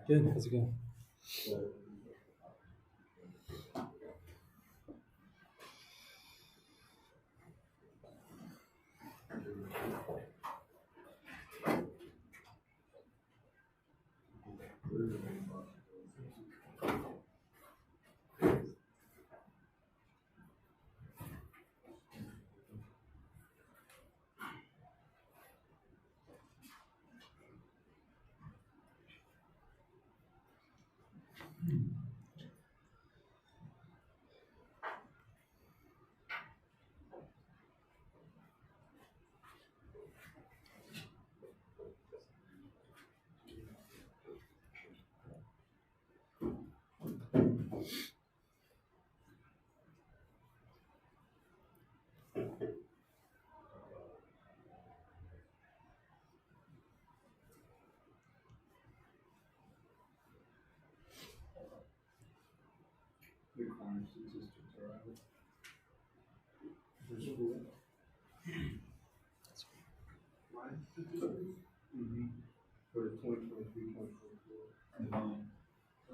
Good. How's it going? For 2023, 2024.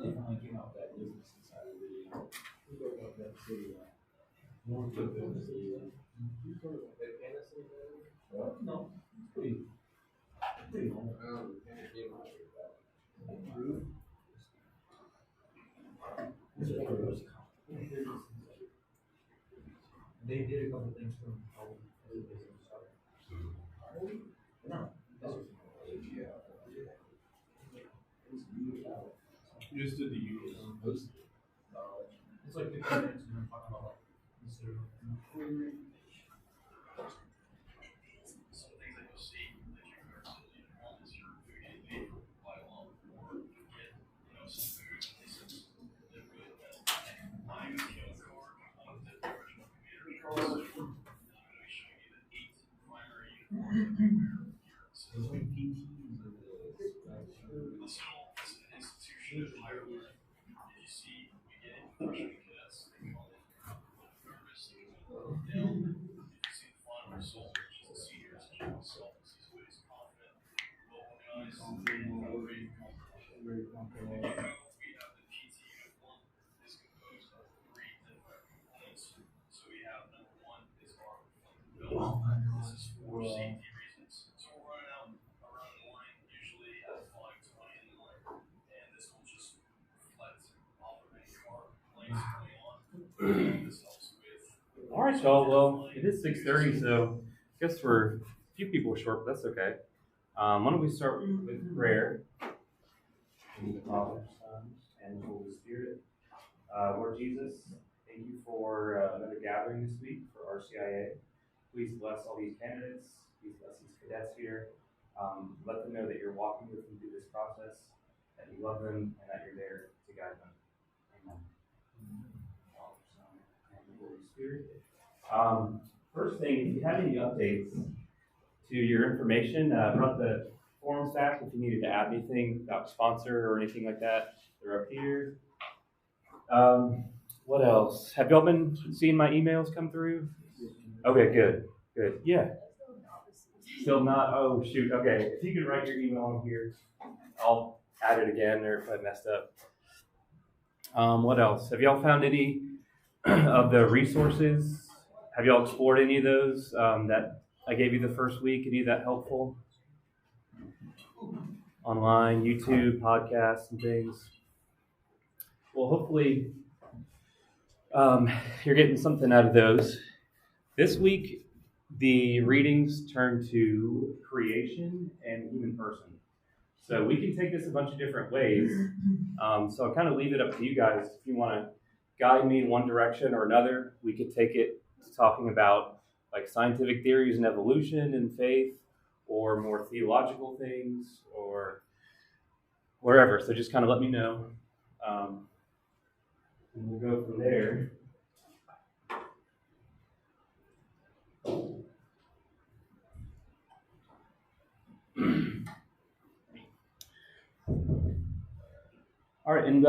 They finally came out with that business inside of the who wrote about that city? More to the city. You sort of that fantasy? No, it's pretty normal. They did a couple things from home. No. You just did the usual. It's like 15 minutes and I'm talking about Mr. Some things that you'll see that you are is your food and pay for quite a lot more to get, some food places that really buying a kill car on the original computer cars. I'm going to show you the 8 primary uniforms. So Those like PTs the school is an institution of higher learning. As you see, we get in freshman cadets, they call it nervous, they go down. You see the final result, which is the seniors, as you myself, he's always confident, well organized, very comfortable. we have the PT uniform is composed of 3 different components. So we have number 1 is our belt. This is for safety reasons. So we're running out around the line, usually at 5:20 in the morning, and this will just reflect off of any car lights going on. This helps with. All right, y'all. Well, it is 6:30, so I guess we're a few people short, but that's okay. Why don't we start with prayer? In the Father, Son, and Holy Spirit. Lord Jesus, thank you for another gathering this week for RCIA. Please bless all these candidates. Please bless these cadets here. Let them know that you're walking with them through this process, that you love them, and that you're there to guide them. Amen. Father, Son, and the Holy Spirit. First thing, if you have any updates to your information, brought the forms back if you needed to add anything about sponsor or anything like that. They're up here. What else? Have y'all been seeing my emails come through? Okay, good. Yeah. Still not? Oh, shoot. Okay. If you could write your email on here, I'll add it again or if I messed up. What else? Have y'all found any of the resources? Have y'all explored any of those that I gave you the first week? Any of that helpful? Online, YouTube, podcasts, and things. Well, hopefully you're getting something out of those. This week, the readings turn to creation and human person. So we can take this a bunch of different ways. So I'll kind of leave it up to you guys. If you want to guide me in one direction or another, we could take it to talking about like scientific theories and evolution and faith, or more theological things, or wherever. So just kind of let me know. And we'll go from there. All right, and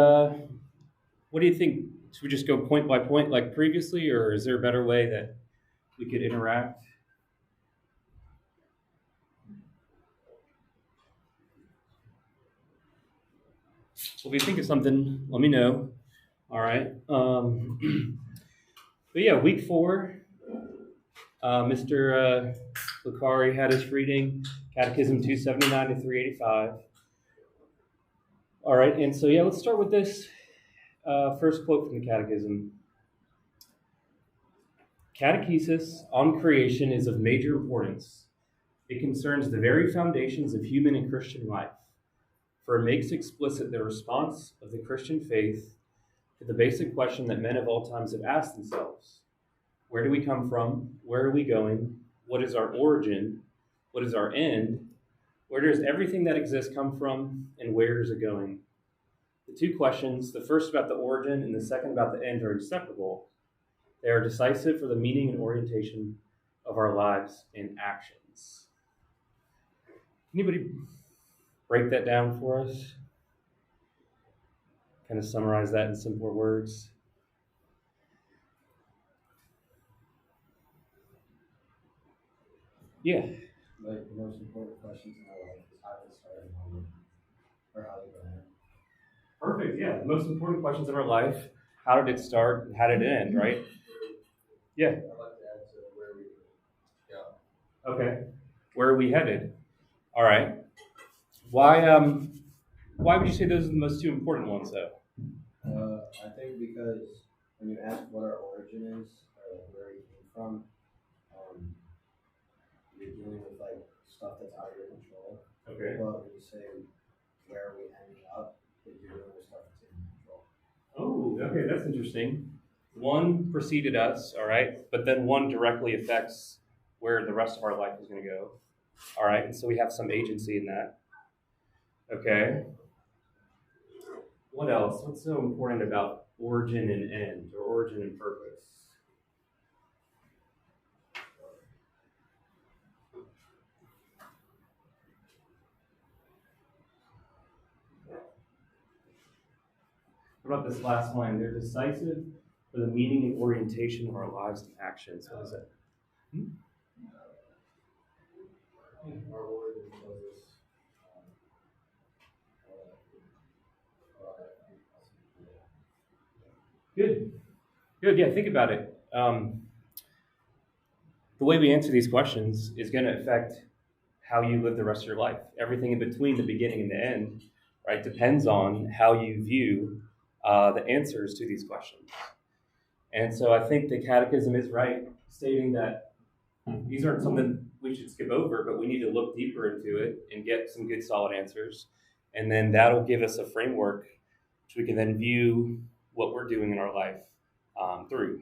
what do you think? Should we just go point by point like previously, or is there a better way that we could interact? Well, if you think of something, let me know. All right. But yeah, week 4, Mr. Lucari had us reading Catechism 279 to 385. All right, and so yeah, let's start with this first quote from the Catechism. Catechesis on creation is of major importance. It concerns the very foundations of human and Christian life, for it makes explicit the response of the Christian faith to the basic question that men of all times have asked themselves. Where do we come from? Where are we going? What is our origin? What is our end? Where does everything that exists come from, and where is it going? The two questions, the first about the origin and the second about the end, are inseparable. They are decisive for the meaning and orientation of our lives and actions. Anybody break that down for us? Kind of summarize that in simpler words. Yeah. Like the most important questions in our life is how to start and or how to go ahead. Perfect. Yeah. The most important questions of our life. How did it start and how did it end, right? Yeah. I'd like to add to where we go. Okay. Where are we headed? All right. Why would you say those are the most 2 important ones, though? I think because when you ask what our origin is, or like where we came from, you're dealing with like stuff that's out of your control. Okay. But when you say where we ended up, you're dealing with stuff that's in your control. Oh, okay, that's interesting. One preceded us, all right, but then one directly affects where the rest of our life is going to go. All right, and so we have some agency in that. Okay. What else? What's so important about origin and end, or origin and purpose? What about this last line? They're decisive for the meaning and orientation of our lives and actions. What is it? Our origin was Good. Good. Yeah, think about it. The way we answer these questions is going to affect how you live the rest of your life. Everything in between the beginning and the end, right, depends on how you view the answers to these questions. And so I think the Catechism is right, stating that these aren't something we should skip over, but we need to look deeper into it and get some good solid answers. And then that'll give us a framework which we can then view what we're doing in our life through.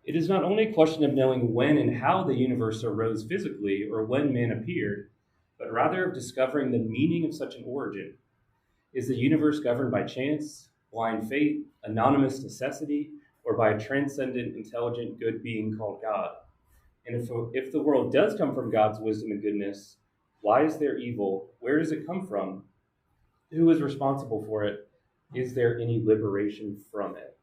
It is not only a question of knowing when and how the universe arose physically or when man appeared, but rather of discovering the meaning of such an origin. Is the universe governed by chance, blind fate, anonymous necessity, or by a transcendent, intelligent, good being called God? And if the world does come from God's wisdom and goodness, why is there evil? Where does it come from? Who is responsible for it? Is there any liberation from it?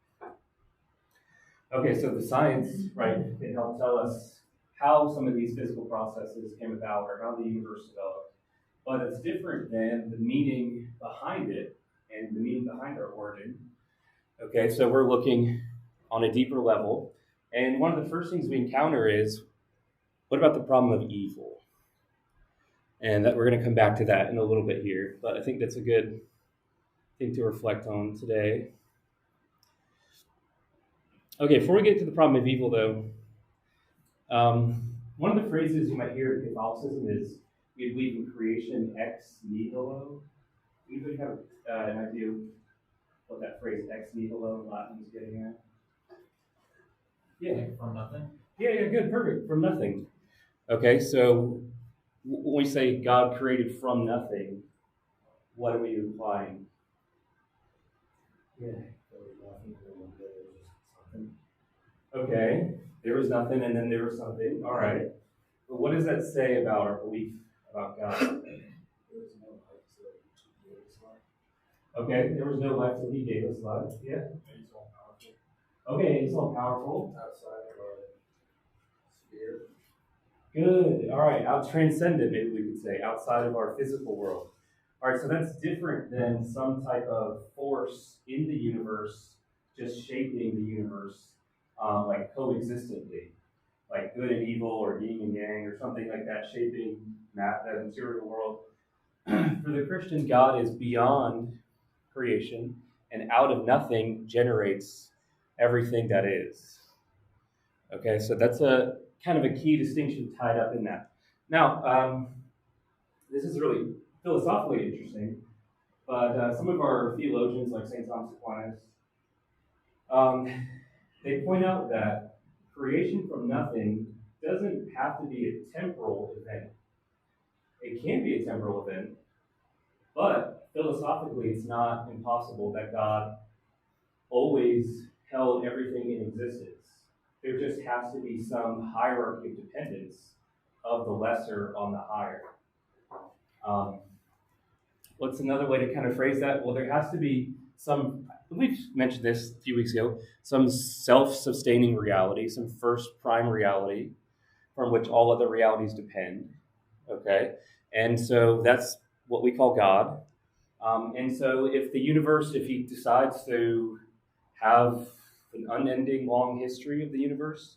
Okay, so the science, right, can help tell us how some of these physical processes came about or how the universe developed. But it's different than the meaning behind it and the meaning behind our origin. Okay, so we're looking on a deeper level. And one of the first things we encounter is, what about the problem of evil? And that we're going to come back to that in a little bit here. But I think that's a good thing to reflect on today. Okay, before we get to the problem of evil, though, one of the phrases you might hear in Catholicism is, we believe in creation ex nihilo. Anybody have an idea what that phrase ex nihilo in Latin is getting at? Yeah. from nothing. Yeah, good, perfect. From nothing. Okay, so when we say God created from nothing, what are we implying? Yeah. Okay, there was nothing and then there was something. All right. But what does that say about our belief about God? Okay, there was no life till he gave us life. Yeah. He's all powerful. Okay, he's all powerful. Outside of our sphere. Good. All right, out transcendent, maybe we could say, outside of our physical world. All right, so that's different than some type of force in the universe just shaping the universe like coexistently, like good and evil or yin and yang or something like that, shaping the material world. For the Christian, God is beyond creation and out of nothing generates everything that is. Okay, so that's a kind of a key distinction tied up in that. Now, this is really philosophically interesting, but some of our theologians, like St. Thomas Aquinas, they point out that creation from nothing doesn't have to be a temporal event. It can be a temporal event, but philosophically, it's not impossible that God always held everything in existence. There just has to be some hierarchy of dependence of the lesser on the higher. What's another way to kind of phrase that? Well, there has to be some, we've mentioned this a few weeks ago, some self-sustaining reality, some first prime reality from which all other realities depend. Okay? And so that's what we call God. And so if the universe, if he decides to have an unending long history of the universe,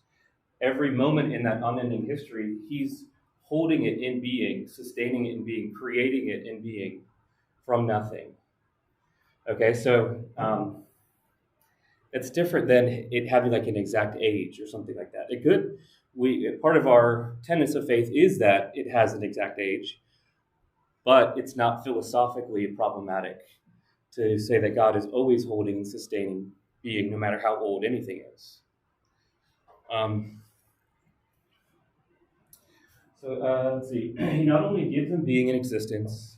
every moment in that unending history, he's holding it in being, sustaining it in being, creating it in being from nothing. Okay, so it's different than it having like an exact age or something like that. Part of our tenets of faith is that it has an exact age, but it's not philosophically problematic to say that God is always holding and sustaining being, no matter how old anything is. Let's see. He not only gives them being and existence,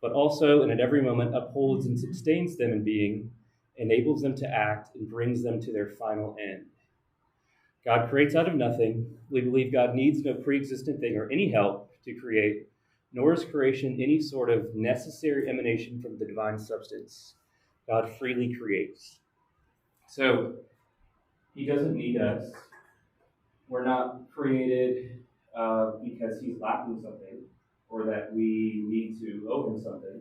but also, and at every moment, upholds and sustains them in being, enables them to act, and brings them to their final end. God creates out of nothing. We believe God needs no pre-existent thing or any help to create, nor is creation any sort of necessary emanation from the divine substance. God freely creates. So, he doesn't need us. We're not created because he's lacking something or that we need to owe him something.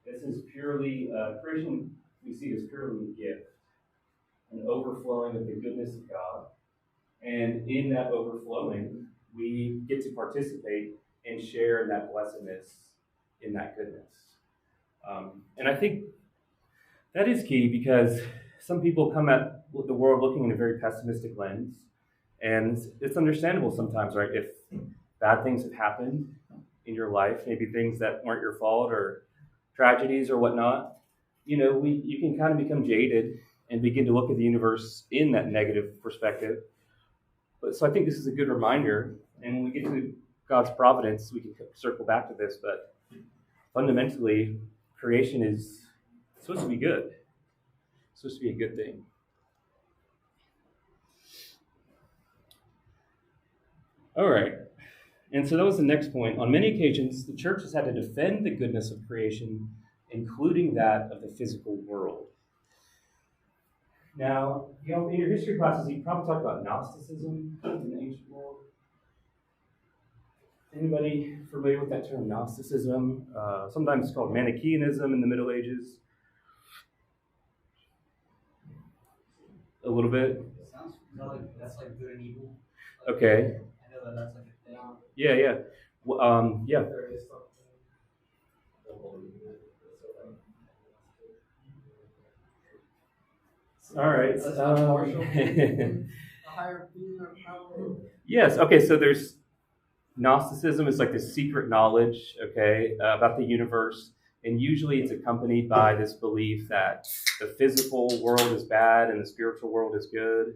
This is purely, creation we see as purely a gift, an overflowing of the goodness of God. And in that overflowing, we get to participate and share in that blessedness, in that goodness. And I think that is key because some people come at the world looking in a very pessimistic lens. And it's understandable sometimes, right? If bad things have happened in your life, maybe things that weren't your fault or tragedies or whatnot, you can kind of become jaded and begin to look at the universe in that negative perspective. So I think this is a good reminder. And when we get to God's providence, we can circle back to this. But fundamentally, creation is supposed to be good. It's supposed to be a good thing. All right. And so that was the next point. On many occasions, the church has had to defend the goodness of creation, including that of the physical world. Now, in your history classes, you probably talked about Gnosticism in the ancient world. Anybody familiar with that term, Gnosticism? Sometimes it's called Manichaeanism in the Middle Ages. A little bit. Sounds like that's like good and evil. Okay. I know that's like a thing. Yeah. Yeah. There is something. All right. That's not partial. A higher being or power. Yes. Okay. So there's Gnosticism is like this secret knowledge, okay, about the universe, and usually it's accompanied by this belief that the physical world is bad and the spiritual world is good.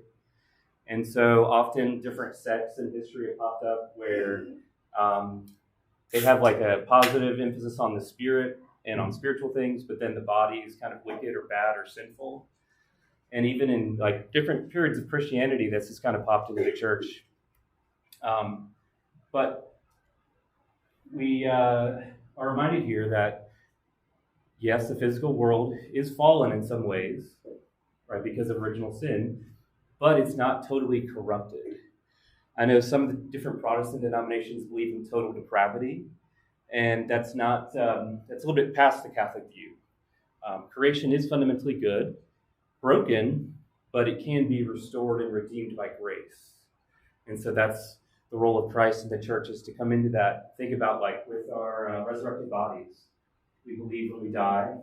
And so often different sects in history have popped up where they have like a positive emphasis on the spirit and on spiritual things, but then the body is kind of wicked or bad or sinful. And even in like different periods of Christianity, this has kind of popped into the church. But we are reminded here that, yes, the physical world is fallen in some ways, right, because of original sin, but it's not totally corrupted. I know some of the different Protestant denominations believe in total depravity, and that's not, that's a little bit past the Catholic view. Creation is fundamentally good, broken, but it can be restored and redeemed by grace. And so that's the role of Christ in the church, is to come into that. Think about like with our resurrected bodies. We believe when we die,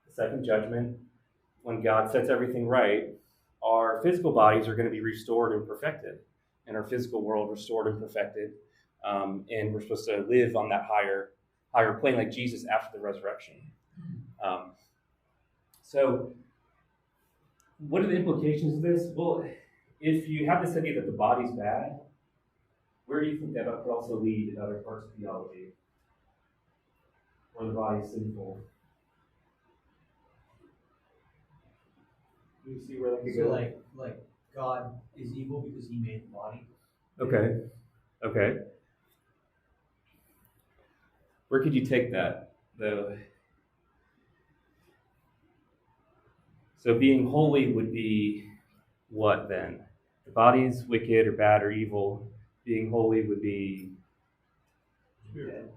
the second judgment, when God sets everything right, our physical bodies are going to be restored and perfected, and our physical world restored and perfected. And we're supposed to live on that higher plane like Jesus after the resurrection. So what are the implications of this? Well, if you have this idea that the body's bad, where do you think that could also lead in other parts of theology? Where the body is sinful? Do you see where that could So go? like God is evil because he made the body. Okay. Where could you take that, though? So being holy would be what then? The body's wicked or bad or evil. Being holy would be Dead.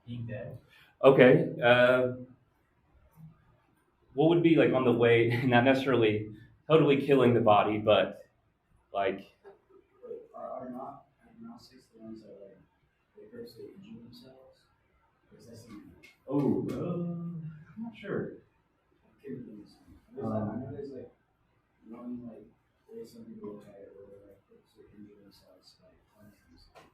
Being dead. okay. What would be like on the way? Not necessarily totally killing the body, but like. Wait, are not agnostics the ones that like they purposely injure themselves? Because that's I'm not sure. I know there's like one like way some people look at it where they like purposely injure themselves, like punish themselves.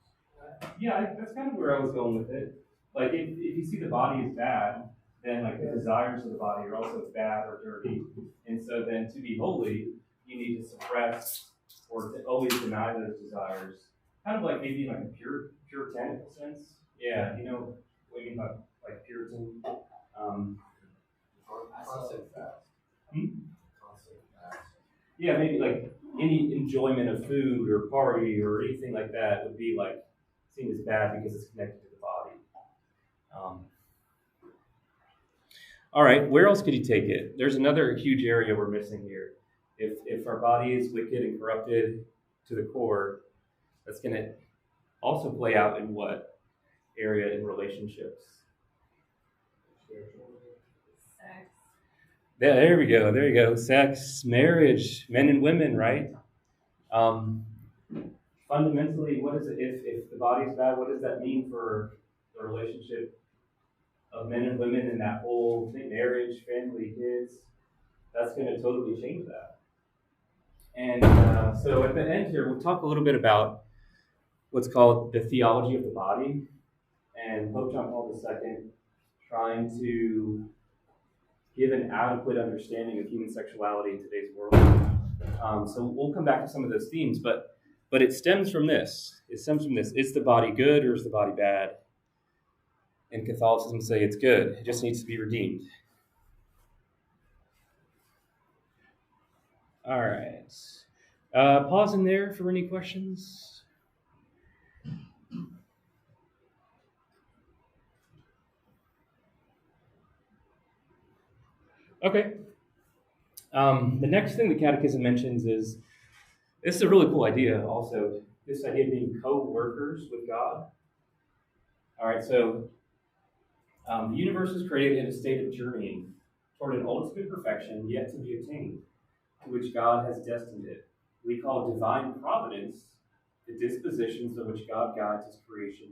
Yeah, that's kind of where I was going with it. Like, if you see the body is bad, then like the desires of the body are also bad or dirty, and so then to be holy, you need to suppress or to always deny those desires. Kind of like maybe like a puritanical sense. Yeah, you know what I mean by like Puritan. Constant fast. Constant fast. Yeah, maybe like any enjoyment of food or party or anything like that would be like seen as bad because it's connected to the body. All right, where else could you take it? There's another huge area we're missing here. If our body is wicked and corrupted to the core, that's going to also play out in what area in relationships? Sex. There we go. There you go. Sex, marriage, men and women, right? Fundamentally, what is it? If the body is bad, what does that mean for the relationship of men and women and that whole thing, marriage, family, kids? That's going to totally change that. And so at the end here, we'll talk a little bit about what's called the theology of the body, and Pope John Paul II trying to give an adequate understanding of human sexuality in today's world. So we'll come back to some of those themes, but it stems from this. It stems from this. Is the body good or is the body bad? And Catholicism say it's good. It just needs to be redeemed. All right. Pause in there for any questions. Okay. The next thing the Catechism mentions is, this is a really cool idea also, this idea of being co-workers with God. All right, so the universe is created in a state of journeying toward an ultimate perfection yet to be attained, to which God has destined it. We call divine providence the dispositions of which God guides his creation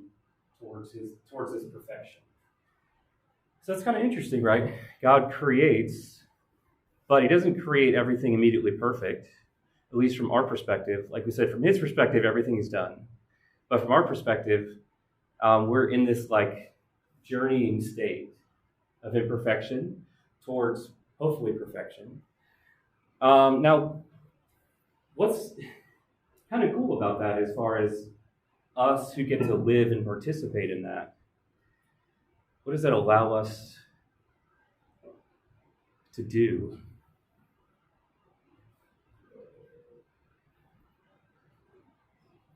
towards his perfection. So that's kind of interesting, right? God creates, but he doesn't create everything immediately perfect, at least from our perspective. Like we said, from his perspective, everything is done. But from our perspective, we're in this like journeying state of imperfection towards hopefully perfection. Now, what's kind of cool about that as far as us who get to live and participate in that, what does that allow us to do?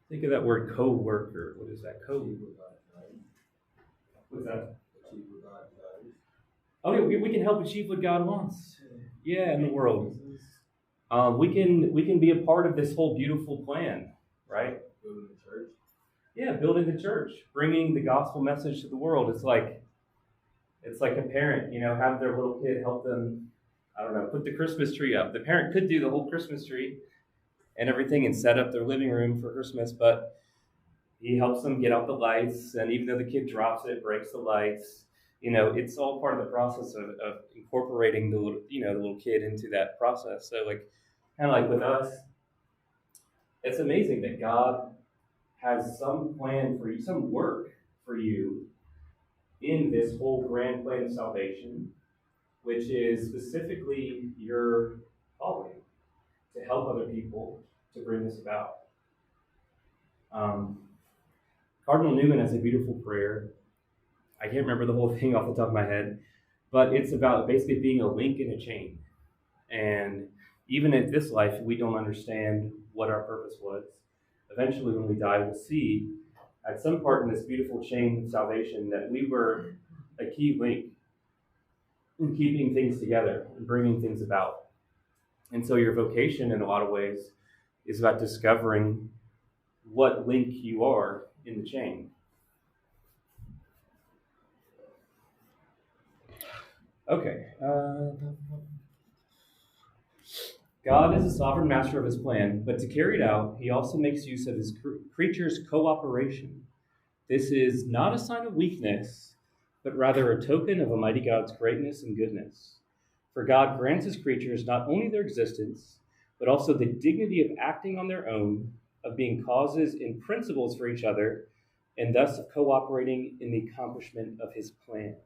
Think of that word co-worker. What is that? What's that? Oh, yeah, we can help achieve what God wants. Yeah, in the world. We can be a part of this whole beautiful plan, right? Building the church. Yeah, building the church, bringing the gospel message to the world. It's like a parent, have their little kid help them, I don't know, put the Christmas tree up. The parent could do the whole Christmas tree and everything and set up their living room for Christmas, but he helps them get out the lights, and even though the kid drops it, breaks the lights, it's all part of the process of incorporating the little kid into that process. So kind of like with us, it's amazing that God has some plan for you, some work for you in this whole grand plan of salvation, which is specifically your calling to help other people to bring this about. Cardinal Newman has a beautiful prayer. I can't remember the whole thing off the top of my head, but it's about basically being a link in a chain. And even in this life, we don't understand what our purpose was. Eventually, when we die, we'll see at some part in this beautiful chain of salvation that we were a key link in keeping things together and bringing things about. And so your vocation, in a lot of ways, is about discovering what link you are in the chain. Okay. God is a sovereign master of his plan, but to carry it out, he also makes use of his creatures' cooperation. This is not a sign of weakness, but rather a token of Almighty God's greatness and goodness. For God grants his creatures not only their existence, but also the dignity of acting on their own, of being causes and principles for each other, and thus of cooperating in the accomplishment of his plan.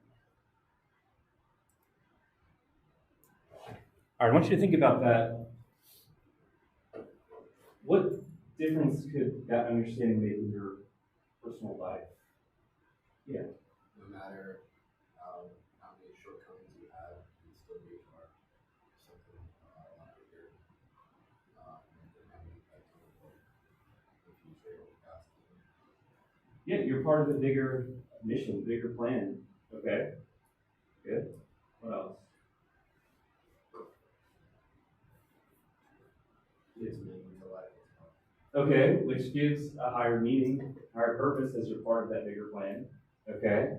All right, I want you to think about that. What difference could that understanding make in your personal life? Yeah. No matter how many shortcomings you have, you still be for something a lot bigger. And having effect on the future of God's kingdom. Yeah, you're part of the bigger mission, bigger plan. Okay. Good. What else? Gives meaning to life. Okay, which gives a higher meaning, higher purpose as you're part of that bigger plan. Okay.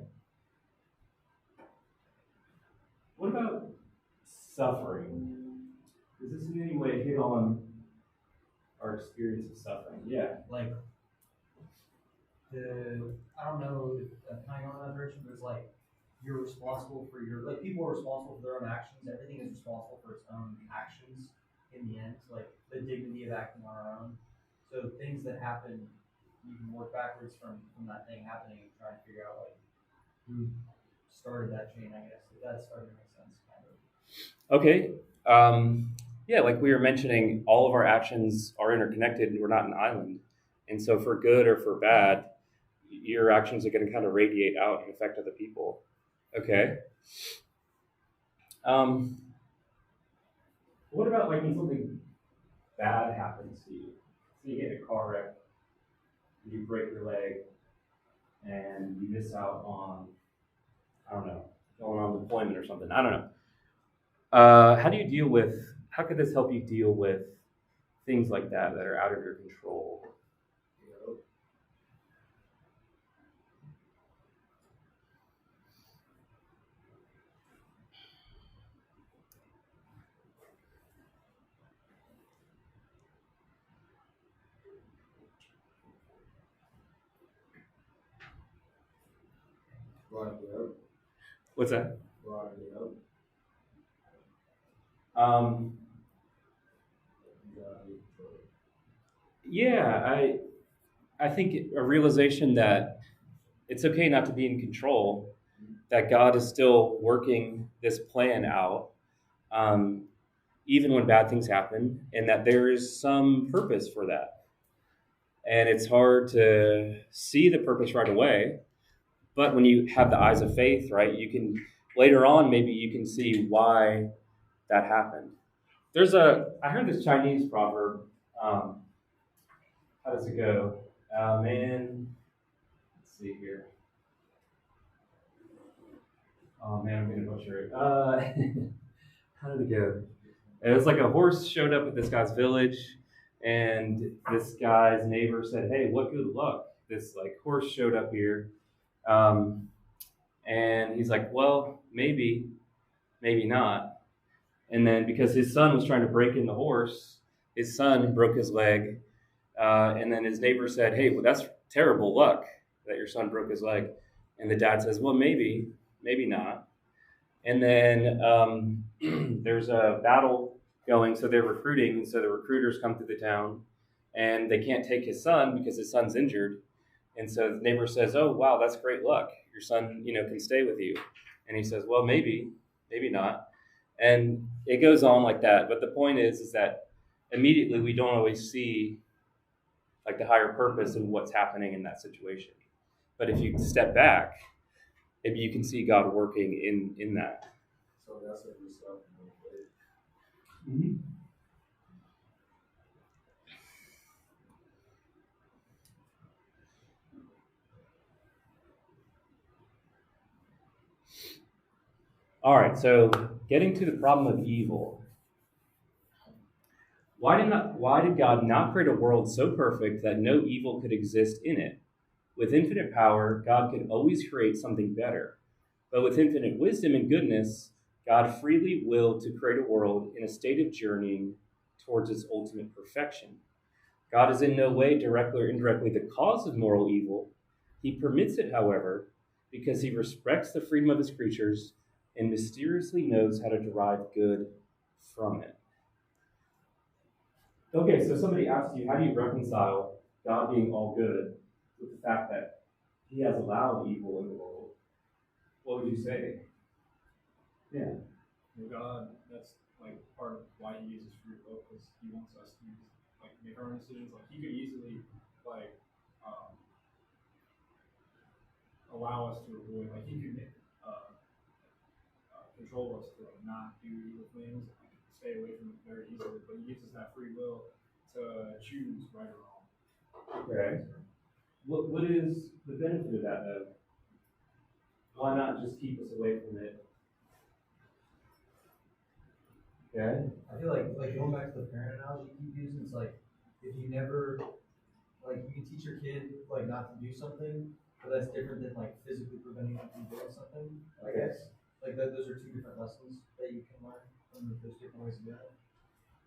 What about suffering? Does this in any way hit on our experience of suffering? Yeah. Like I don't know if kind of going in that direction, but it's like you're responsible for people are responsible for their own actions. Everything is responsible for its own actions in the end. So like the dignity of acting on our own. So things that happen, you can work backwards from that thing happening and try and figure out like who started that chain, I guess. If that's starting to make sense, kind of. Okay. Yeah, like we were mentioning, all of our actions are interconnected. We're not an island. And so for good or for bad, your actions are going to kind of radiate out and affect other people. Okay. What about like when something bad happens to you? So you get in a car wreck, you break your leg, and you miss out on, I don't know, going on deployment or something. I don't know. How could this help you deal with things like that are out of your control? What's that? Yeah, I think a realization that it's okay not to be in control, that God is still working this plan out, even when bad things happen, and that there is some purpose for that. And it's hard to see the purpose right away. But when you have the eyes of faith, right, you can later on maybe you can see why that happened. I heard this Chinese proverb. How does it go? Let's see here. Oh man, I'm gonna butcher it. How did it go? It was like a horse showed up at this guy's village, and this guy's neighbor said, "Hey, what good luck! This like horse showed up here." Um, and he's like, "Well, maybe, maybe not." And then because his son was trying to break in the horse, his son broke his leg. And then his neighbor said, "Hey, well, that's terrible luck that your son broke his leg." And the dad says, "Well, maybe, maybe not." And then there's a battle going, so they're recruiting, and so the recruiters come to the town, and they can't take his son because his son's injured. And so the neighbor says, "Oh, wow, that's great luck. Your son, can stay with you." And he says, "Well, maybe, maybe not." And it goes on like that. But the point is that immediately we don't always see like the higher purpose of what's happening in that situation. But if you step back, maybe you can see God working in that. So that's what we saw from the faith. Mm-hmm. All right, so getting to the problem of evil. Why did God not create a world so perfect that no evil could exist in it? With infinite power, God could always create something better. But with infinite wisdom and goodness, God freely willed to create a world in a state of journeying towards its ultimate perfection. God is in no way, directly or indirectly, the cause of moral evil. He permits it, however, because he respects the freedom of his creatures and mysteriously knows how to derive good from it. Okay, so somebody asks you, how do you reconcile God being all good with the fact that he has allowed evil in the world? What would you say? Yeah. God, that's like part of why he uses free will, because he wants us to make our own decisions. Like he could easily like allow us to avoid, like he could control us to not do evil things, stay away from it very easily. But he gives us that free will to choose right or wrong. Okay. What is the benefit of that though? Why not just keep us away from it? Okay. I feel like going back to the parent analogy you keep using, it's like if you never you can teach your kid not to do something, but that's different than physically preventing them from doing something. I guess those are two different lessons that you can learn from those different ways of doing it.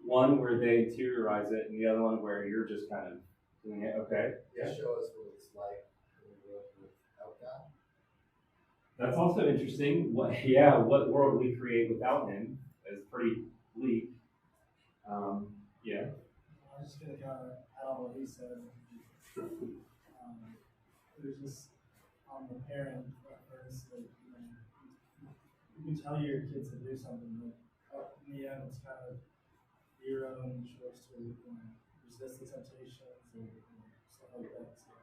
One where they theorize it, and the other one where you're just kind of doing it. Okay. Yeah. Show us what it's like without God. That's also interesting. What world we create without him is pretty bleak. Yeah. I was just gonna kind of add on what he said. It was just on the parent reference that you can tell your kids to do something, but in the end, it's kind of your own choice to resist the temptations and stuff like that. So,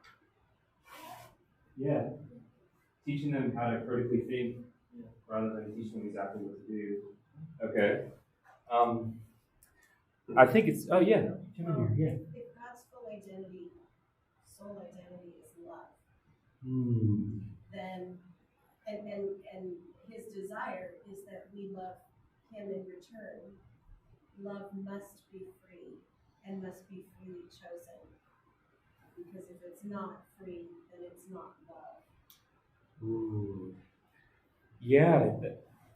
Yeah. Teaching them how to critically think rather than teaching them exactly what to do. Okay. I think it's. Oh yeah. Come in here. Yeah. If God's full identity, soul identity is love, then and his desire is that we love him in return. Love must be free and must be freely chosen. Because if it's not free, then it's not love. Ooh. Yeah.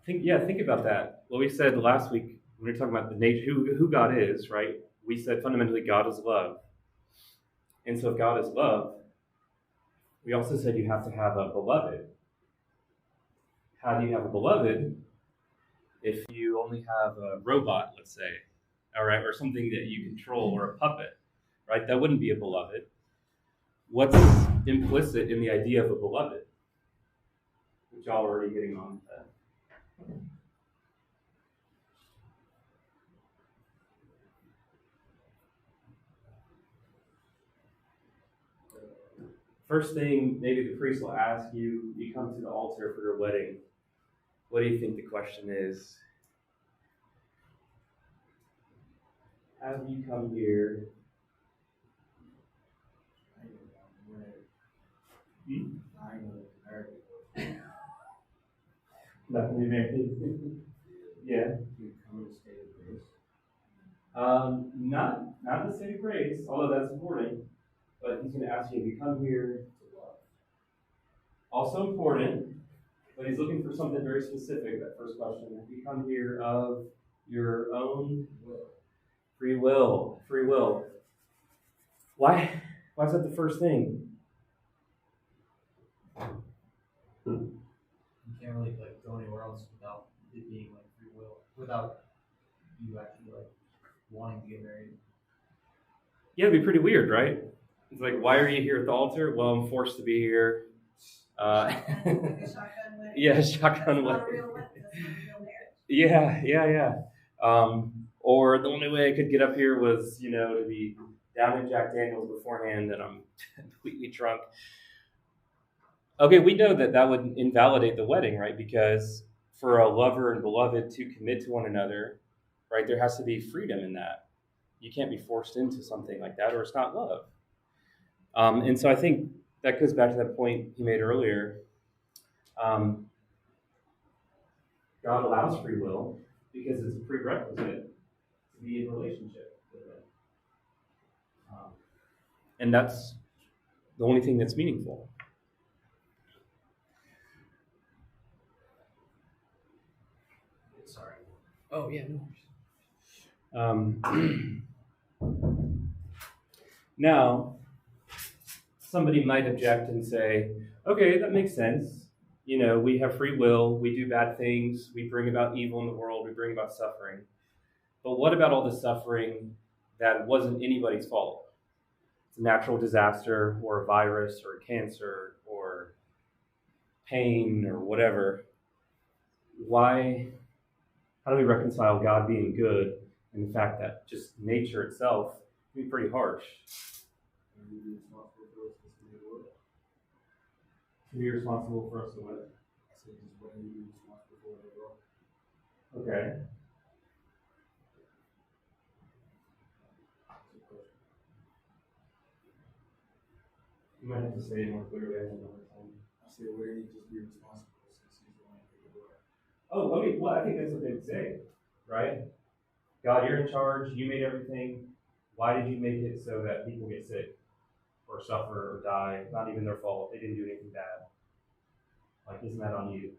Think about that. What we said last week when we were talking about the nature, who God is, right? We said fundamentally God is love. And so if God is love, we also said you have to have a beloved. How do you have a beloved if you only have a robot, let's say, all right, or something that you control, or a puppet, right? That wouldn't be a beloved. What's implicit in the idea of a beloved? Which y'all are already getting on that. first thing maybe the priest will ask you, you come to the altar for your wedding. What do you think the question is? Have you come here? Not to be married. Yeah. Not the state of grace, although that's important. But he's going to ask you, have you come here to love? Also important, but he's looking for something very specific, that first question. Have you come here of your own will? Free will. Free will. Why is that the first thing? You can't really like go anywhere else without it being like free will, without you actually like wanting to get married. Yeah, it'd be pretty weird, right? It's like, why are you here at the altar? Well, I'm forced to be here. Shotgun wedding. Yeah, shotgun Not a wedding. real wedding. That's not a real marriage. Yeah. Or the only way I could get up here was, to be down in Jack Daniels beforehand, and I'm completely drunk. Okay, we know that would invalidate the wedding, right? Because for a lover and beloved to commit to one another, right, there has to be freedom in that. You can't be forced into something like that, or it's not love. And so I think that goes back to that point he made earlier. God allows free will because it's a prerequisite to be in relationship with Him. And that's the only thing that's meaningful. Sorry. Oh, yeah, no. Now, somebody might object and say, okay, that makes sense. We have free will, we do bad things, we bring about evil in the world, we bring about suffering. But what about all the suffering that wasn't anybody's fault? It's a natural disaster, or a virus, or a cancer, or pain, or whatever. How do we reconcile God being good and the fact that just nature itself can be pretty harsh? To be responsible for us to what? Okay. You might have to say it more clearly. I said, where did he just be responsible since he's the one who did the work? Oh, okay. Well, I think that's what they would say, right? God, you're in charge. You made everything. Why did you make it so that people get sick or suffer or die? Not even their fault. They didn't do anything bad. Like, isn't that on you?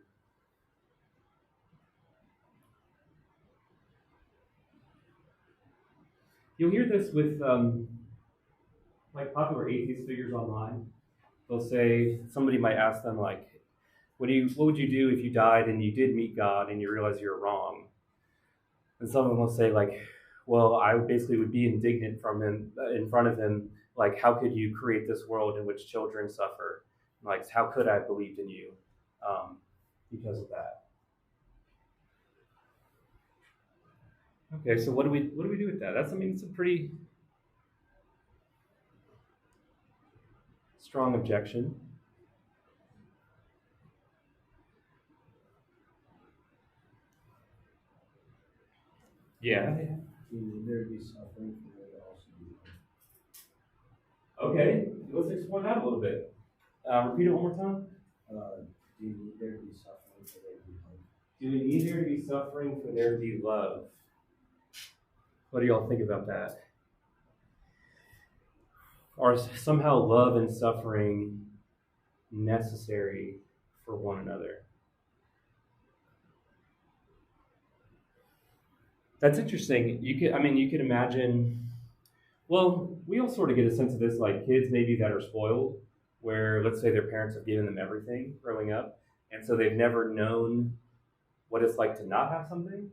You'll hear this with popular atheist figures online. They'll say, somebody might ask them, like, what would you do if you died and you did meet God and you realize you were wrong? And some of them will say, like, well, I basically would be indignant in front of him, like, how could you create this world in which children suffer? Like, how could I have believed in you because of that? Okay, so what do we do with that? It's a pretty strong objection. Yeah. There be suffering for there to also be love. Okay, let's explore that a little bit. Repeat it one more time. Do you need there to be suffering for there to be love? Do we need there to be suffering for there to be love? What do y'all think about that? Are somehow love and suffering necessary for one another? That's interesting. You could imagine, well, we all sort of get a sense of this, like kids maybe that are spoiled, where let's say their parents have given them everything growing up, and so they've never known what it's like to not have something.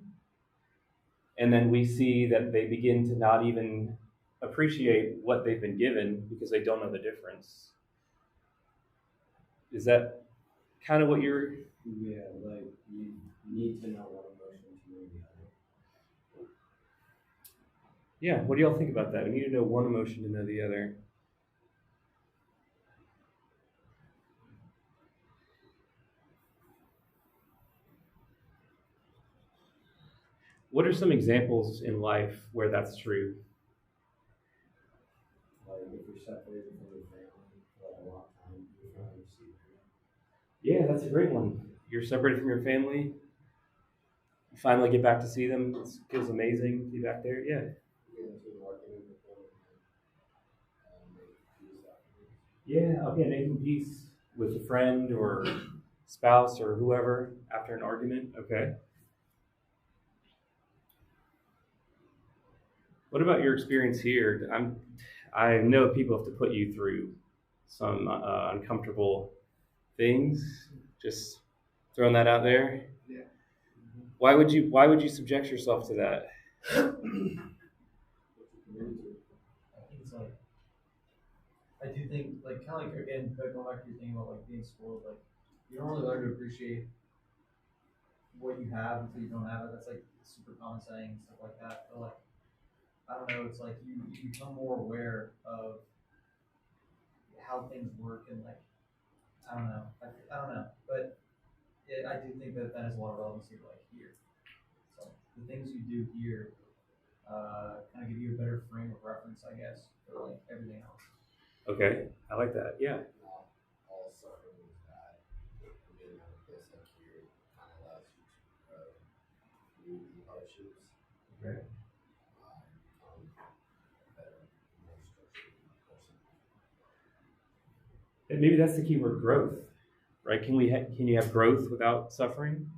And then we see that they begin to not even appreciate what they've been given because they don't know the difference. Is that kind of what you're... Yeah, like you need to know one emotion to know the other. Yeah, what do y'all think about that? We need to know one emotion to know the other. What are some examples in life where that's true? Like if you're separated from your family for like a long time, you finally see them. Yeah, that's a great one. You're separated from your family. You finally get back to see them. It feels amazing to be back there. Yeah. You get into an argument with them and make peace afterwards. Yeah. Okay. Making peace with a friend or spouse or whoever after an argument. Okay. What about your experience here? I know people have to put you through some uncomfortable things. Just throwing that out there. Yeah. Why would you subject yourself to that? I think it's like, I do think, like, kind of like, again, going back to your thing about, like, being spoiled, like, you don't really learn to appreciate what you have until you don't have it. That's, like, super common saying and stuff like that. But, like, I don't know, it's like you become more aware of how things work and, like, I don't know. I don't know. But I do think that has a lot of relevancy to, like, here. So the things you do here kind of give you a better frame of reference, I guess, for, like, everything else. Okay, I like that. Yeah. Not all suffering is bad. Being at a place like here kind of allows you to grow through the hardships. Okay. Become a better, more structured person. And maybe that's the key word, growth, right? Can you have growth without suffering?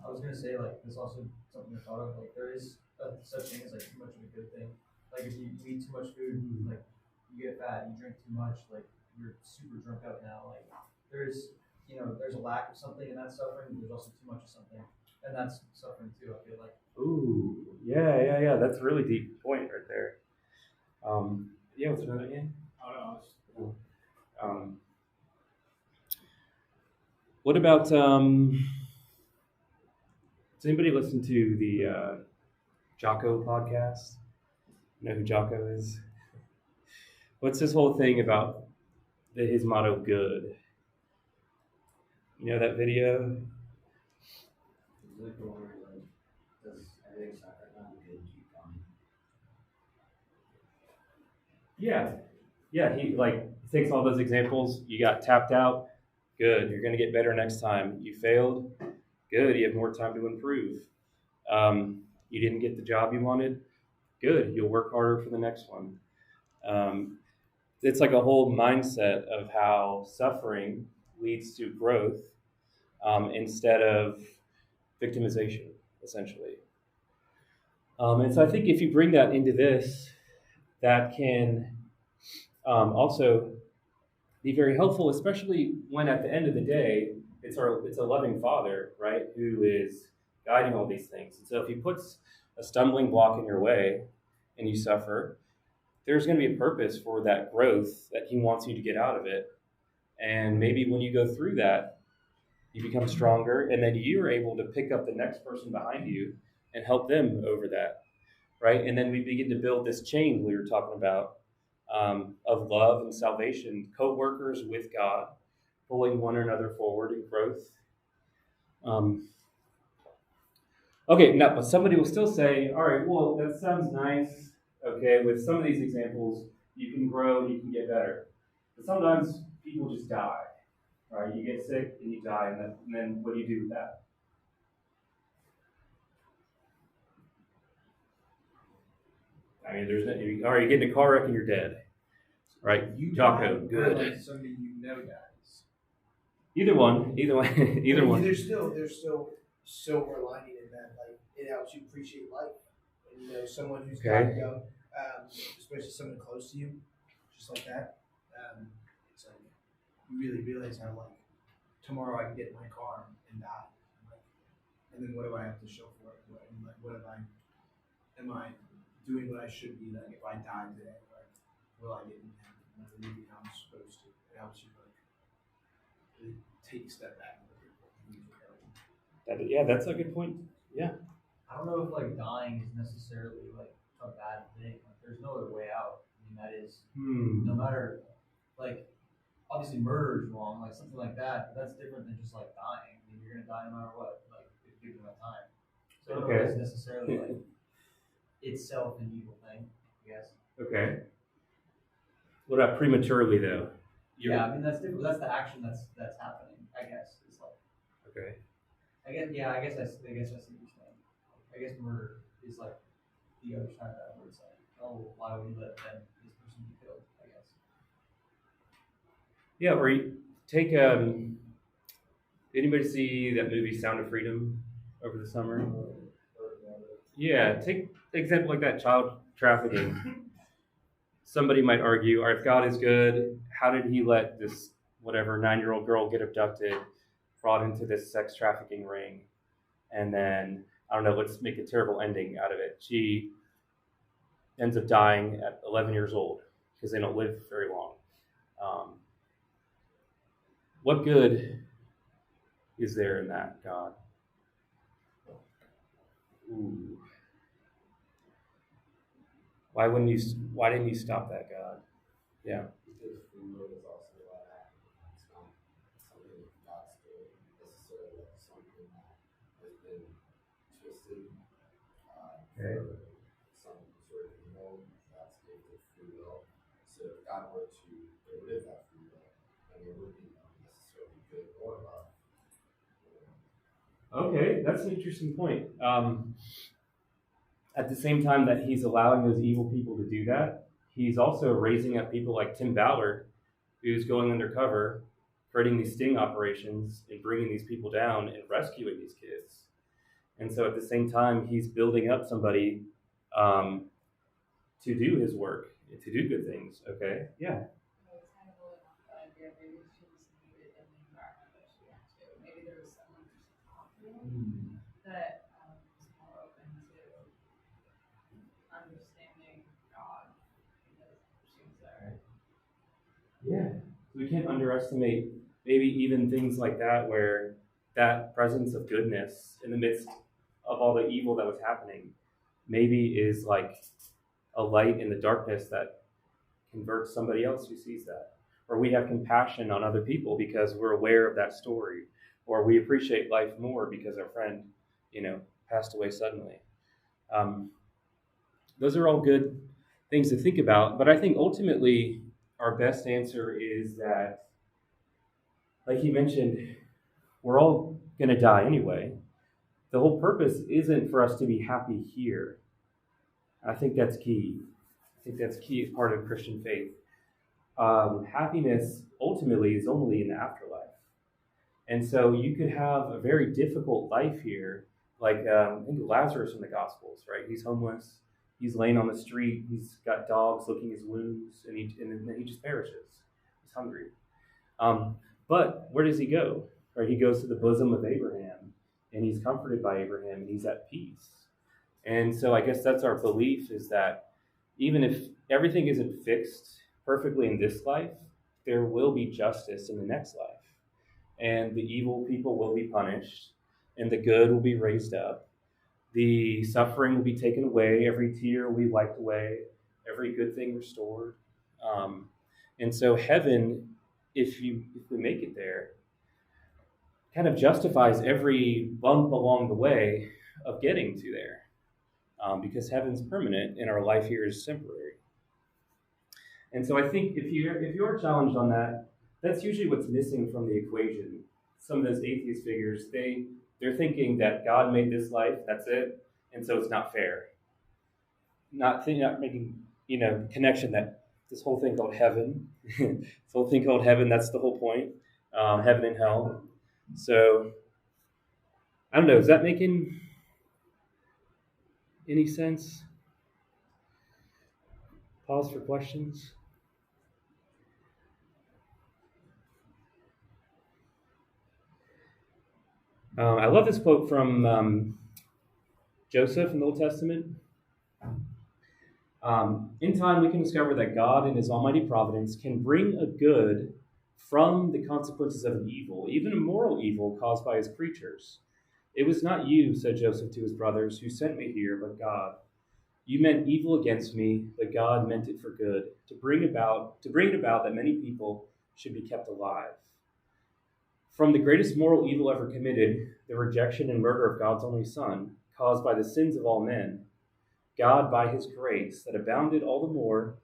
I was gonna say, like, there's also something I thought of, like, there is such thing as, like, too much of a good thing. Like, if you eat too much food, like, you get fat. You drink too much, like, you're super drunk out now. Like, there's a lack of something, and that's suffering. There's also too much of something, and that's suffering too, I feel like. Ooh, yeah. That's a really deep point right there. Yeah, what's another again? What about does anybody listen to the Jocko podcast? You know who Jocko is? What's this whole thing about his motto, good? You know that video? It's like the one where like, does everything's not right now, good, keep going. Yeah. He takes all those examples. You got tapped out, good. You're gonna get better next time. You failed, good. You have more time to improve. You didn't get the job you wanted, good. You'll work harder for the next one. It's like a whole mindset of how suffering leads to growth instead of victimization, essentially. And so I think if you bring that into this, that can also be very helpful, especially when at the end of the day, it's a loving Father, right, who is guiding all these things. And so if he puts a stumbling block in your way and you suffer, there's going to be a purpose for that growth that he wants you to get out of it. And maybe when you go through that, you become stronger, and then you're able to pick up the next person behind you and help them over that, right? And then we begin to build this chain we were talking about of love and salvation, co-workers with God, pulling one another forward in growth. Okay, now, but somebody will still say, all right, well, that sounds nice. Okay, with some of these examples, you can grow, you can get better. But sometimes people just die, right? You get sick and you die, and then what do you do with that? I mean, all right, you get in a car wreck and you're dead, right? You Jocko, die, good. or like somebody you know dies. Either one. There's still silver lining in that. Like, it helps you appreciate life. And, you know, someone who's died young, especially someone close to you, just like that. It's like you really realize how, like, tomorrow I can get in my car and die. Like, and then what do I have to show for it? Am I doing what I should be? Like, if I die today, like, will I get in heaven? Maybe how I'm supposed to. It helps you, like, really take a step back and look at what things are going. Yeah, that's a good point. Yeah. I don't know if, like, dying is necessarily, like, a bad thing. Like, there's no other way out. I mean, that is, no matter, like, obviously murder is wrong, like something like that, but that's different than just, like, dying. I mean, you're gonna die no matter what, like, if you give enough time. So I don't know if it's necessarily like itself an evil thing, I guess. Okay. What about prematurely though? Yeah, I mean that's different. That's the action that's happening, I guess. It's like Okay. I guess I see what you're saying. I guess murder is like the other side of that where it's like, oh, why would you let this person be killed, I guess. Yeah, or you take anybody see that movie Sound of Freedom over the summer? Yeah, take an example like that, child trafficking. Somebody might argue, all right, if God is good, how did he let this whatever 9-year-old girl get abducted, brought into this sex trafficking ring, and then I don't know, let's make a terrible ending out of it. She ends up dying at 11 years old because they don't live very long. What good is there in that, God? Ooh. Why didn't you stop that, God? Yeah. Because free will is also about acting. It's not something that God's doing necessarily, like something that has been twisted Okay. for some sort of evil. God's gift of free will. So if God were to get rid of that free will, then there would be no necessarily good or love. Okay, that's an interesting point. At the same time that he's allowing those evil people to do that, he's also raising up people like Tim Ballard, who's going undercover, creating these sting operations and bringing these people down and rescuing these kids. And so at the same time, he's building up somebody to do his work, to do good things. Okay, yeah. It's kind of blowing off the idea. Maybe she just needed in the environment that she went to. Maybe there was someone who she talked to that was more open to understanding God because she was there. Yeah. So we can't underestimate maybe even things like that, where that presence of goodness in the midst of all the evil that was happening maybe is like a light in the darkness that converts somebody else who sees that. Or we have compassion on other people because we're aware of that story. Or we appreciate life more because our friend, passed away suddenly. Those are all good things to think about. But I think ultimately our best answer is that, like you mentioned, we're all going to die anyway. The whole purpose isn't for us to be happy here. I think that's key. I think that's key as part of Christian faith. Happiness ultimately is only in the afterlife. And so you could have a very difficult life here, like I think Lazarus in the Gospels, right? He's homeless. He's laying on the street. He's got dogs licking his wounds, and then he just perishes. He's hungry. But where does he go? Right? He goes to the bosom of Abraham, and he's comforted by Abraham, and he's at peace. And so I guess that's our belief, is that even if everything isn't fixed perfectly in this life, there will be justice in the next life. And the evil people will be punished, and the good will be raised up. The suffering will be taken away. Every tear will be wiped away. Every good thing restored. And so heaven, if we make it there, kind of justifies every bump along the way of getting to there. Because heaven's permanent and our life here is temporary. And so I think if you're challenged on that, that's usually what's missing from the equation. Some of those atheist figures, they're thinking that God made this life, that's it, and so it's not fair. Not making connection that this whole thing called heaven, that's the whole point, heaven and hell. So I don't know, is that making any sense? Pause for questions. I love this quote from Joseph in the Old Testament. In time, we can discover that God, in his almighty providence, can bring a good from the consequences of an evil, even a moral evil caused by his creatures. It was not you, said Joseph to his brothers, who sent me here, but God. You meant evil against me, but God meant it for good, to bring it about that many people should be kept alive. From the greatest moral evil ever committed, the rejection and murder of God's only Son, caused by the sins of all men, God, by his grace that abounded all the more,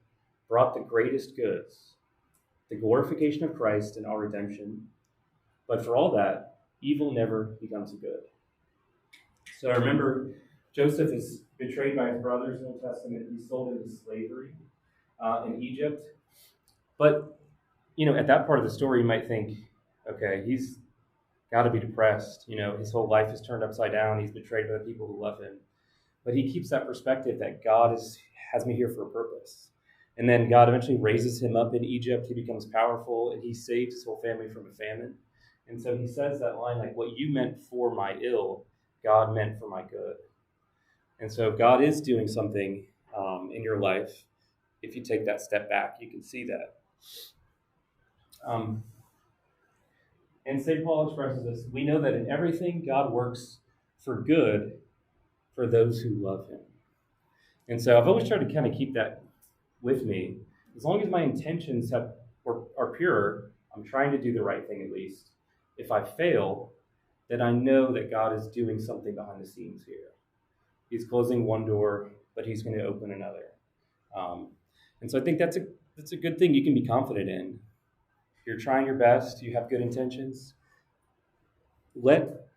brought the greatest goods, the glorification of Christ and our redemption. But for all that, evil never becomes good. So remember, Joseph is betrayed by his brothers in the Old Testament. He's sold into slavery in Egypt. But, at that part of the story, you might think, okay, he's got to be depressed. His whole life is turned upside down. He's betrayed by the people who love him. But he keeps that perspective that God has me here for a purpose. And then God eventually raises him up in Egypt. He becomes powerful, and he saves his whole family from a famine. And so he says that line, like, what you meant for my ill, God meant for my good. And so God is doing something in your life. If you take that step back, you can see that. And St. Paul expresses this: we know that in everything God works for good for those who love him. And so I've always tried to kind of keep that with me. As long as my intentions are pure, I'm trying to do the right thing at least. If I fail, then I know that God is doing something behind the scenes here. He's closing one door, but he's going to open another. And so I think that's a good thing you can be confident in. You're trying your best. You have good intentions. Let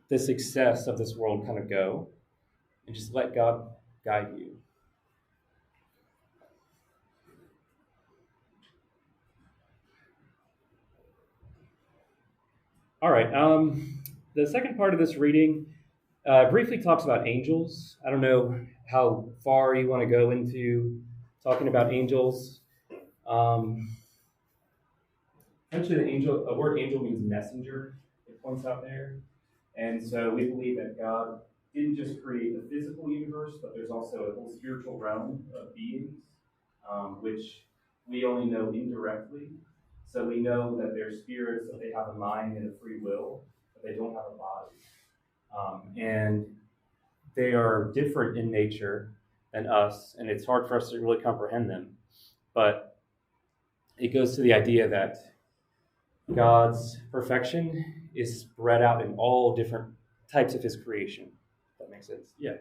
the success of this world kind of go, and just let God guide you. All right. The second part of this reading briefly talks about angels. I don't know how far you want to go into talking about angels. Essentially, the word angel means messenger. It points out there. And so we believe that God didn't just create the physical universe, but there's also a whole spiritual realm of beings, which we only know indirectly. So we know that they're spirits, that they have a mind and a free will, but they don't have a body. And they are different in nature than us, and it's hard for us to really comprehend them. But it goes to the idea that God's perfection is spread out in all different types of his creation. If that makes sense? Yeah.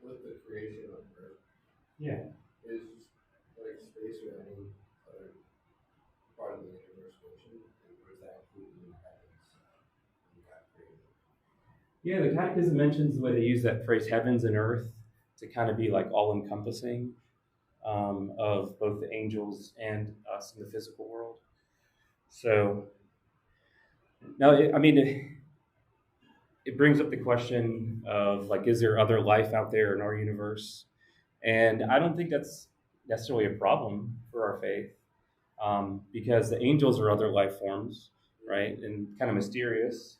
With the creation of Earth, Yeah. is like space or any other part of the universe mentioned, and where is that included in the heavens when God created it? Yeah, the Catechism mentions the way they use that phrase heavens and earth to kind of be like all-encompassing of both the angels and us in the physical world. So, now, it brings up the question of, like, is there other life out there in our universe? And I don't think that's necessarily a problem for our faith, because the angels are other life forms, right, and kind of mysterious.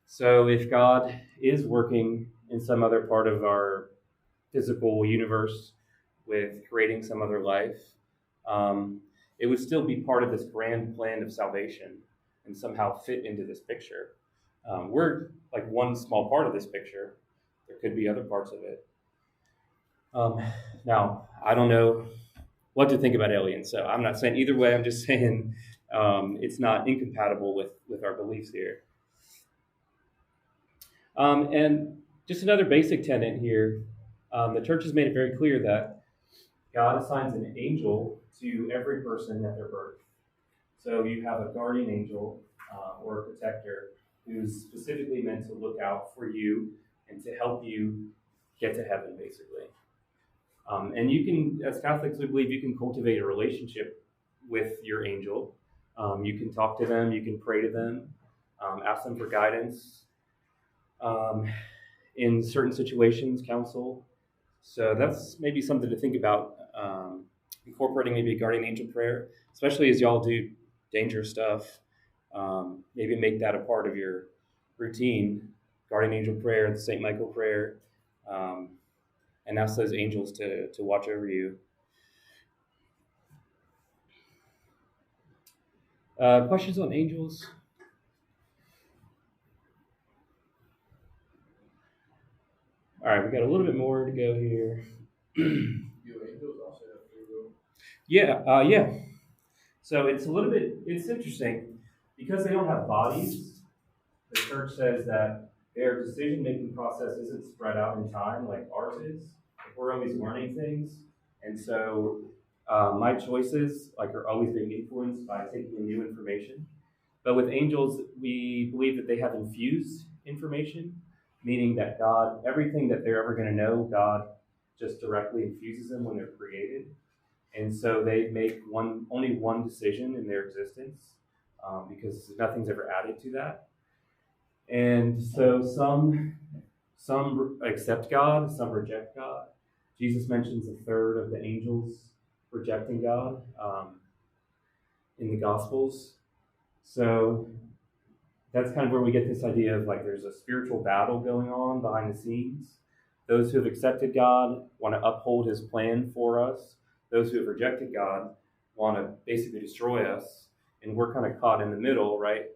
So if God is working in some other part of our physical universe with creating some other life, it would still be part of this grand plan of salvation and somehow fit into this picture. We're like one small part of this picture. There could be other parts of it. Now, I don't know what to think about aliens, so I'm not saying either way. I'm just saying it's not incompatible with our beliefs here. And just another basic tenet here, the church has made it very clear that God assigns an angel to every person at their birth. So you have a guardian angel or a protector who's specifically meant to look out for you and to help you get to heaven, basically. And you can, as Catholics, we believe you can cultivate a relationship with your angel. You can talk to them, you can pray to them, ask them for guidance. In certain situations, counsel. So that's maybe something to think about, incorporating maybe a guardian angel prayer, especially as y'all do dangerous stuff. Maybe make that a part of your routine, guardian angel prayer, the St. Michael prayer, and ask those angels to watch over you. Questions on angels? All right, we got a little bit more to go here. Do angels also have free will? Yeah. So it's interesting because they don't have bodies. The church says that their decision-making process isn't spread out in time like ours is. We're always learning things, and so my choices are always being influenced by taking in new information. But with angels, we believe that they have infused information, meaning that God, everything that they're ever going to know, God just directly infuses them when they're created. And so they make only one decision in their existence because nothing's ever added to that. And so some accept God, some reject God. Jesus mentions a third of the angels rejecting God in the Gospels. So that's kind of where we get this idea of there's a spiritual battle going on behind the scenes. Those who have accepted God want to uphold his plan for us. Those who have rejected God want to basically destroy us. And we're kind of caught in the middle, right?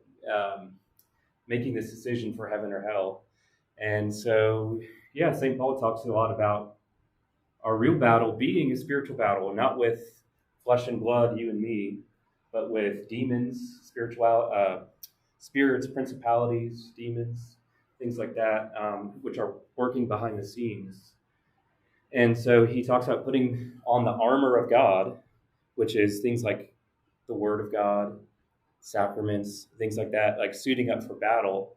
Making this decision for heaven or hell. And so, yeah, St. Paul talks a lot about our real battle being a spiritual battle, not with flesh and blood, you and me, but with demons, spirits, principalities, demons, things like that, which are working behind the scenes. And so he talks about putting on the armor of God, which is things like the Word of God, sacraments, things like that, like suiting up for battle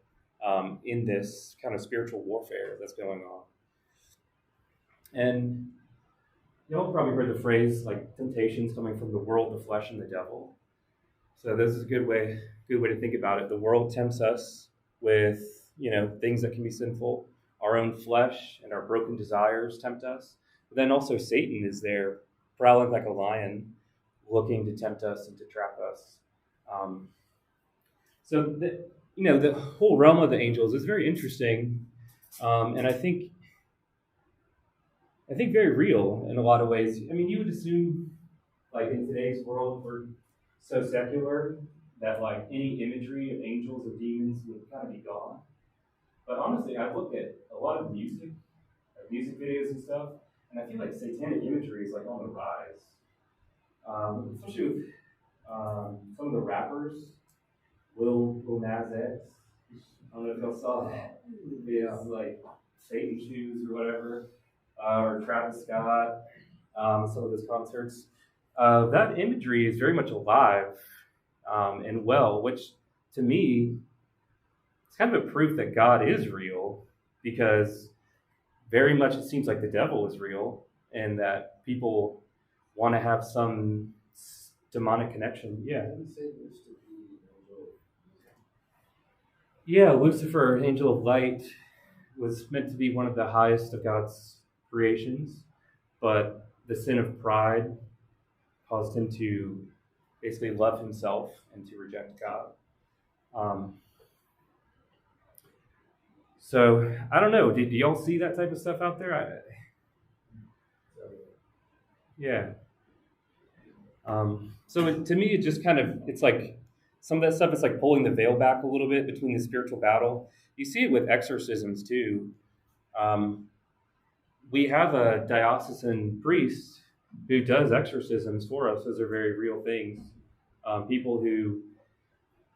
in this kind of spiritual warfare that's going on. And you all probably heard the phrase temptations coming from the world, the flesh, and the devil. So this is a good way to think about it. The world tempts us with things that can be sinful. Our own flesh and our broken desires tempt us. But then also Satan is there, prowling like a lion, looking to tempt us and to trap us. So the whole realm of the angels is very interesting, and I think very real in a lot of ways. I mean, you would assume, in today's world, we're so secular that any imagery of angels or demons would kind of be gone. But honestly, I look at a lot of music videos and stuff, and I feel like satanic imagery is on the rise, especially with some of the rappers. Lil Nas X. I don't know if y'all saw that. Yeah, Satan shoes or whatever, or Travis Scott, some of his concerts. That imagery is very much alive and well, which to me, it's kind of a proof that God is real, because very much it seems like the devil is real and that people want to have some demonic connection. Yeah. Yeah, Lucifer, angel of light, was meant to be one of the highest of God's creations, but the sin of pride caused him to basically love himself and to reject God. So I don't know. Do y'all see that type of stuff out there? Yeah. So to me, it just kind of, it's like some of that stuff is pulling the veil back a little bit between the spiritual battle. You see it with exorcisms too. We have a diocesan priest who does exorcisms for us. Those are very real things. People who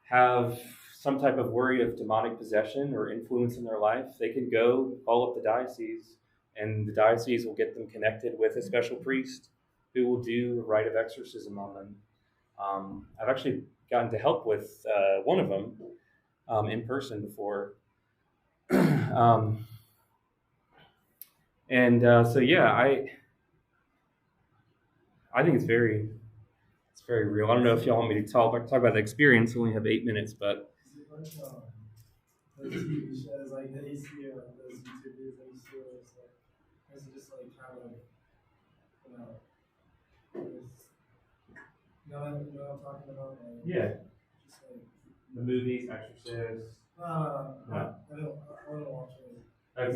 have some type of worry of demonic possession or influence in their life, they can go call up the diocese, and the diocese will get them connected with a special priest who will do a rite of exorcism on them. I've actually gotten to help with one of them in person before. So yeah, I think it's very real. I don't know if y'all want me to talk about the experience. We only have 8 minutes, but Those TV shows that you see, those YouTube videos that you see, it's just kind of, you know what I'm talking about? yeah, Just the movies, Exorcist. no. I don't watch it. Okay. I'm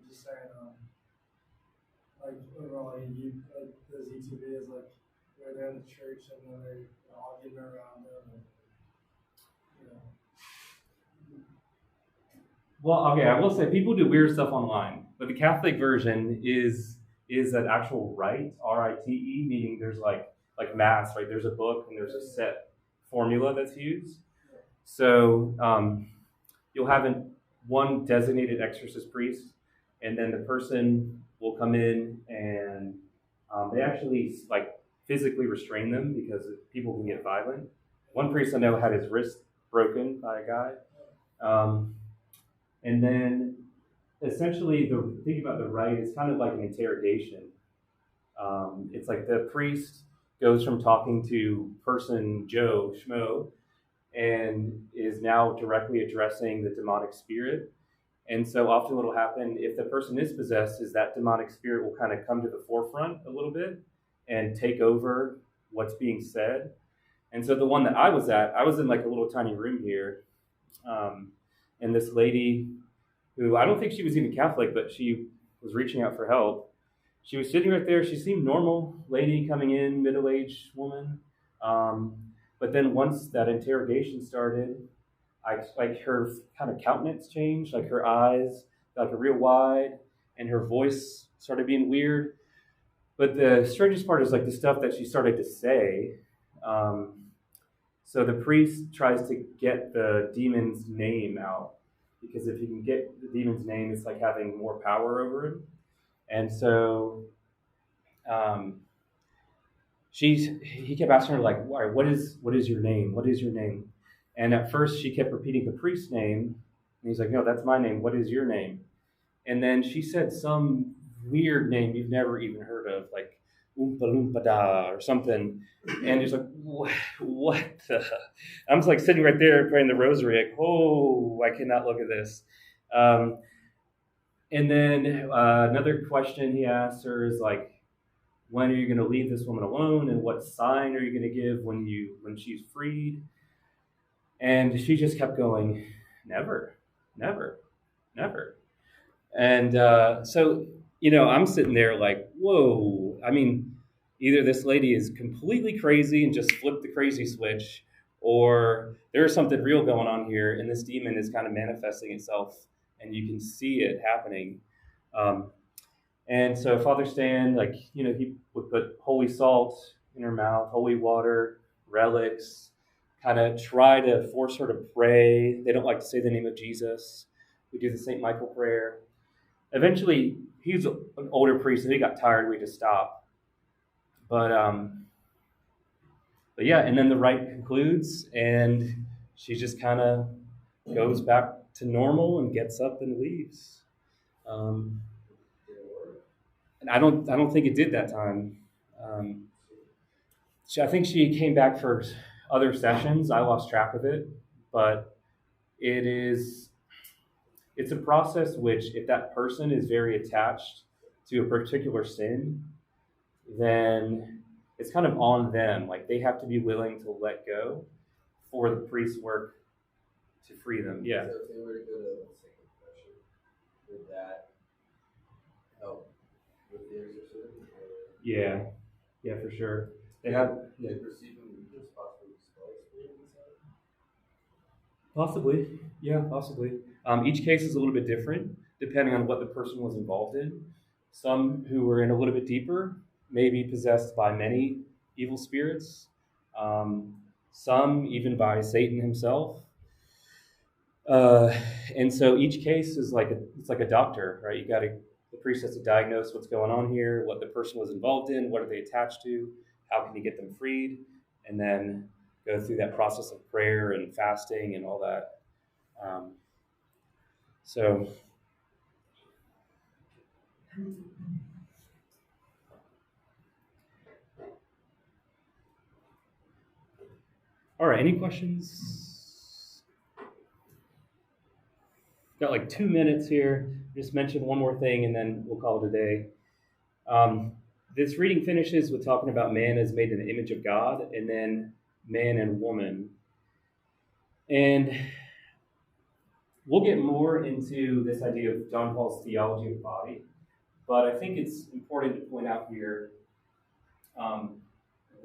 just saying, overall, those YouTube videos, where they're in the church and then they're all getting around them, and, Well, okay, I will say people do weird stuff online, but the Catholic version is an actual rite, R-I-T-E, meaning there's like mass, right? There's a book and there's a set formula that's used. So you'll have one designated exorcist priest, and then the person will come in and they actually like physically restrain them because people can get violent. One priest I know had his wrist broken by a guy. And then essentially the thing about the rite is kind of like an interrogation. It's like the priest goes from talking to person Joe Schmo and is now directly addressing the demonic spirit. And so often what will happen if the person is possessed is that demonic spirit will kind of come to the forefront a little bit and take over what's being said. And so the one that I was at, I was in like a little tiny room here. And this lady who, I don't think she was even Catholic, but she was reaching out for help. She was sitting right there. She seemed normal, lady coming in, middle-aged woman. But then once that interrogation started, like her kind of countenance changed, like her eyes got like real wide, and her voice started being weird. But the strangest part is like the stuff that she started to say. So the priest tries to get the demon's name out, because if he can get the demon's name, it's like having more power over him. And so he kept asking her, like, what is your name? What is your name? And at first she kept repeating the priest's name. And he's like, no, that's my name. What is your name? And then she said some weird name you've never even heard of, like Oompa Loompa Da or something. And he's like, what the? I'm just like sitting right there praying the rosary, like, oh, I cannot look at this. And then another question he asked her is like, when are you going to leave this woman alone, and what sign are you going to give when she's freed? And she just kept going, never, never, never. And so, I'm sitting there like, whoa. I mean, either this lady is completely crazy and just flipped the crazy switch, or there's something real going on here, and this demon is kind of manifesting itself, and you can see it happening. And so Father Stan, like, he would put holy salt in her mouth, holy water, relics, kind of try to force her to pray. They don't like to say the name of Jesus. We do the St. Michael prayer. Eventually, he was an older priest, and he got tired. We just stopped. But yeah, and then the rite concludes, and she just kind of goes back to normal and gets up and leaves. And I don't think it did that time. I think she came back for other sessions. I lost track of it, but it's a process which, if that person is very attached to a particular sin, then it's kind of on them. Like, they have to be willing to let go for the priest's work to free them. Yeah. So if they were to go to, let's say, confession, would that help with the exorcism? Yeah, for sure. They perceive them as possibly Possibly. Yeah, possibly. Each case is a little bit different depending on what the person was involved in. Some who were in a little bit deeper may be possessed by many evil spirits. Some even by Satan himself. And so each case is it's like a doctor, right? The priest has to diagnose what's going on here, what the person was involved in, what are they attached to, how can you get them freed, and then go through that process of prayer and fasting and all that. So all right, any questions? Got like 2 minutes here. Just mention one more thing and then we'll call it a day. This reading finishes with talking about man as made in the image of God, and then man and woman. And we'll get more into this idea of John Paul's theology of the body, but I think it's important to point out here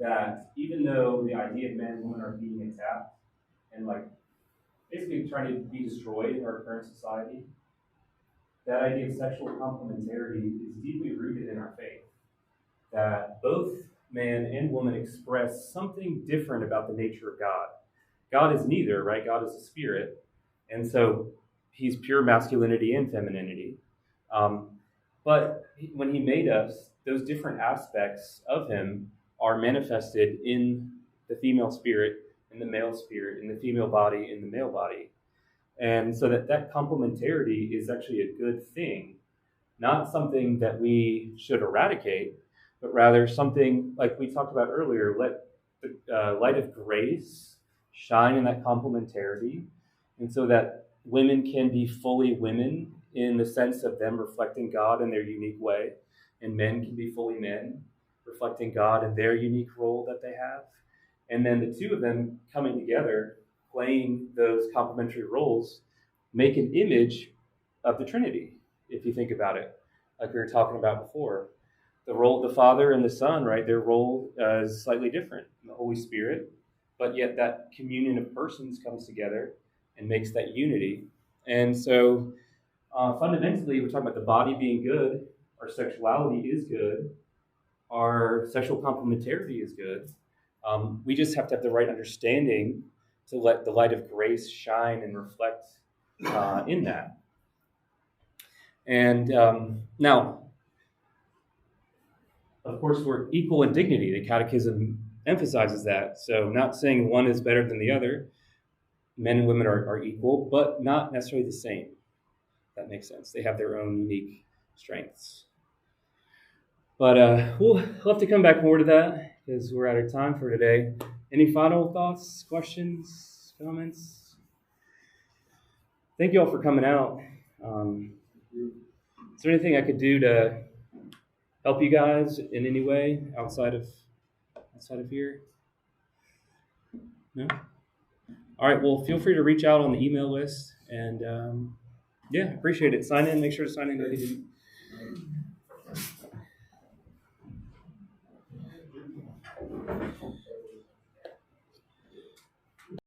that even though the idea of man and woman are being attacked and basically trying to be destroyed in our current society, that idea of sexual complementarity is deeply rooted in our faith. That both man and woman express something different about the nature of God. God is neither, right? God is a spirit. And so he's pure masculinity and femininity. But when he made us, those different aspects of him are manifested in the female spirit, in the male spirit, in the female body, in the male body. And so that complementarity is actually a good thing, not something that we should eradicate, but rather something like we talked about earlier. Let the light of grace shine in that complementarity, and so that women can be fully women in the sense of them reflecting God in their unique way, and men can be fully men, reflecting God in their unique role that they have. And then the two of them coming together, playing those complementary roles, make an image of the Trinity, if you think about it, like we were talking about before. The role of the Father and the Son, right, their role is slightly different, the Holy Spirit, but yet that communion of persons comes together and makes that unity. And so fundamentally, we're talking about the body being good, our sexuality is good, our sexual complementarity is good. We just have to have the right understanding to let the light of grace shine and reflect in that. And now, of course, we're equal in dignity. The Catechism emphasizes that. So not saying one is better than the other. Men and women are equal, but not necessarily the same. That makes sense. They have their own unique strengths. But we'll have to come back more to that because we're out of time for today. Any final thoughts, questions, comments? Thank you all for coming out. Is there anything I could do to help you guys in any way outside of here? No? All right, well, feel free to reach out on the email list. And, appreciate it. Sign in. Make sure to sign in if you didn't